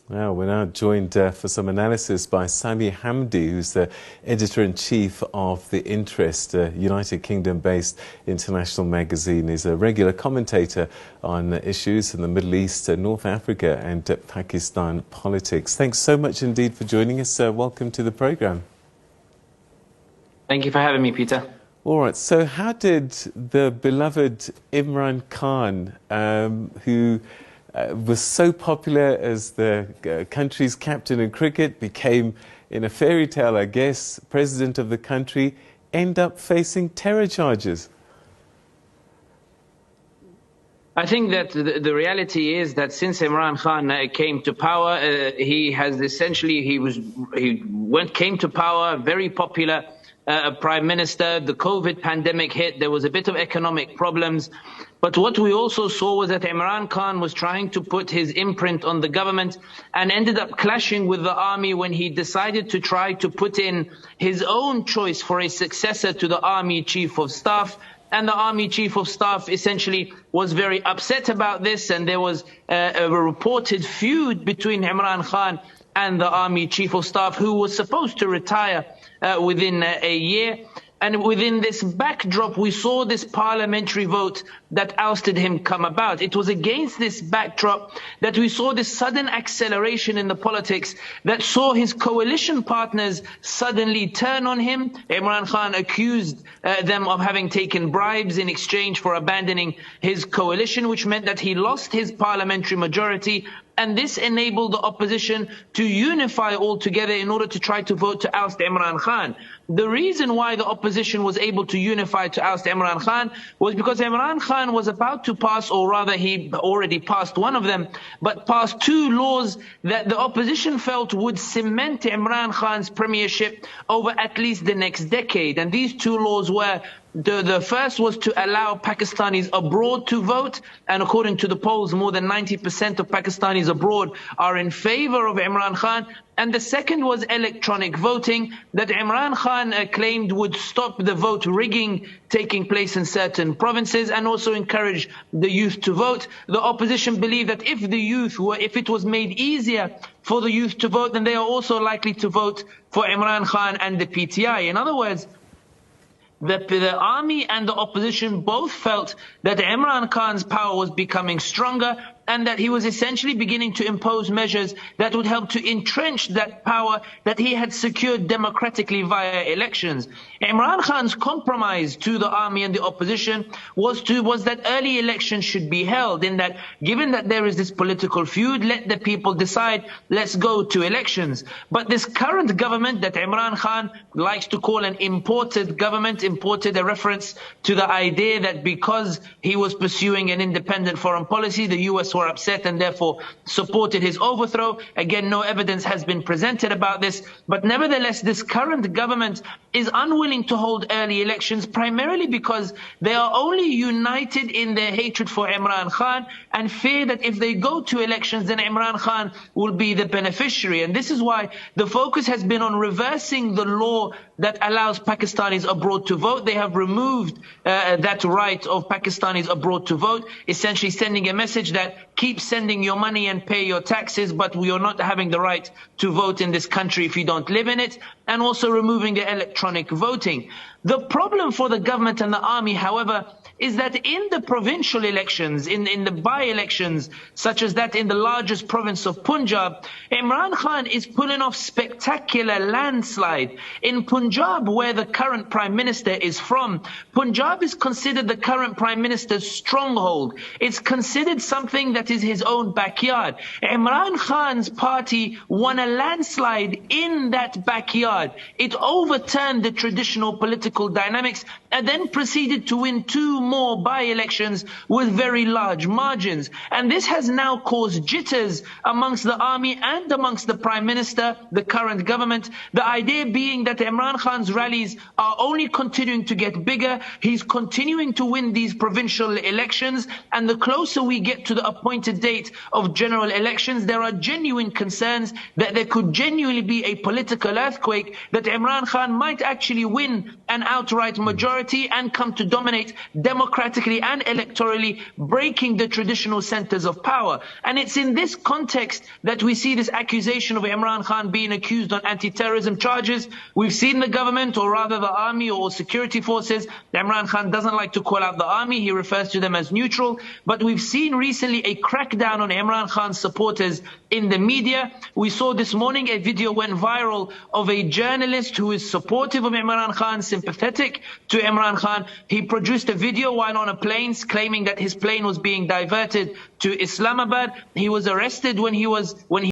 Now, we're now joined for some analysis by Sami Hamdi, who's the editor-in-chief of The Interest, a United Kingdom-based international magazine. He's a regular commentator on issues in the Middle East, North Africa and Pakistan politics. Thanks so much indeed for joining us. Welcome to the programme. Thank you for having me, Peter. All right, so how did the beloved Imran Khan, who was so popular as the country's captain in cricket, became, in a fairy tale, I guess, president of the country, end up facing terror charges? I think that the reality is that since Imran Khan came to power, he has essentially, came to power, very popular prime minister. The COVID pandemic hit, there was a bit of economic problems. But what we also saw was that Imran Khan was trying to put his imprint on the government and ended up clashing with the army when he decided to try to put in his own choice for a successor to the army chief of staff. And the army chief of staff essentially was very upset about this, and there was a reported feud between Imran Khan and the army chief of staff, who was supposed to retire within a year. And within this backdrop, we saw this parliamentary vote that ousted him come about. It was against this backdrop that we saw this sudden acceleration in the politics that saw his coalition partners suddenly turn on him. Imran Khan accused them of having taken bribes in exchange for abandoning his coalition, which meant that he lost his parliamentary majority. And this enabled the opposition to unify all together in order to try to vote to oust Imran Khan. The reason why the opposition was able to unify to oust Imran Khan was because Imran Khan was about to pass, or rather he already passed one of them, but passed two laws that the opposition felt would cement Imran Khan's premiership over at least the next decade. And these two laws were, the first was to allow Pakistanis abroad to vote, and according to the polls, more than 90% of Pakistanis abroad are in favor of Imran Khan. And the second was electronic voting, that Imran Khan claimed would stop the vote rigging taking place in certain provinces and also encourage the youth to vote. The opposition believed that if it was made easier for the youth to vote, then they are also likely to vote for Imran Khan and the PTI. In other words, the army and the opposition both felt that Imran Khan's power was becoming stronger and that he was essentially beginning to impose measures that would help to entrench that power that he had secured democratically via elections. Imran Khan's compromise to the army and the opposition was that early elections should be held, in that given that there is this political feud, let the people decide, let's go to elections. But this current government that Imran Khan likes to call an imported government, imported a reference to the idea that because he was pursuing an independent foreign policy, the US were upset and therefore supported his overthrow. Again, no evidence has been presented about this, but nevertheless, this current government is unwilling to hold early elections, primarily because they are only united in their hatred for Imran Khan and fear that if they go to elections, then Imran Khan will be the beneficiary. And this is why the focus has been on reversing the law that allows Pakistanis abroad to vote. They have removed that right of Pakistanis abroad to vote, essentially sending a message that keep sending your money and pay your taxes, but we are not having the right to vote in this country if you don't live in it, and also removing the electronic voting. The problem for the government and the army, however, is that in the provincial elections, in the by-elections, such as that in the largest province of Punjab, Imran Khan is pulling off spectacular landslide. In Punjab, where the current prime minister is from, Punjab is considered the current prime minister's stronghold. It's considered something that is his own backyard. Imran Khan's party won a landslide in that backyard. It overturned the traditional political dynamics and then proceeded to win two more by-elections with very large margins. And this has now caused jitters amongst the army and amongst the prime minister, the current government. The idea being that Imran Khan's rallies are only continuing to get bigger. He's continuing to win these provincial elections. And the closer we get to the appointed date of general elections, there are genuine concerns that there could genuinely be a political earthquake, that Imran Khan might actually win an outright majority and come to dominate democratically and electorally, breaking the traditional centers of power. And it's in this context that we see this accusation of Imran Khan being accused on anti-terrorism charges. We've seen the government, or rather the army or security forces. Imran Khan doesn't like to call out the army. He refers to them as neutral. But we've seen recently a crackdown on Imran Khan's supporters in the media. We saw this morning a video went viral of a journalist who is supportive of Imran Khan, sympathetic to Imran Khan. He produced a video while on a plane claiming that his plane was being diverted to Islamabad. He was arrested when he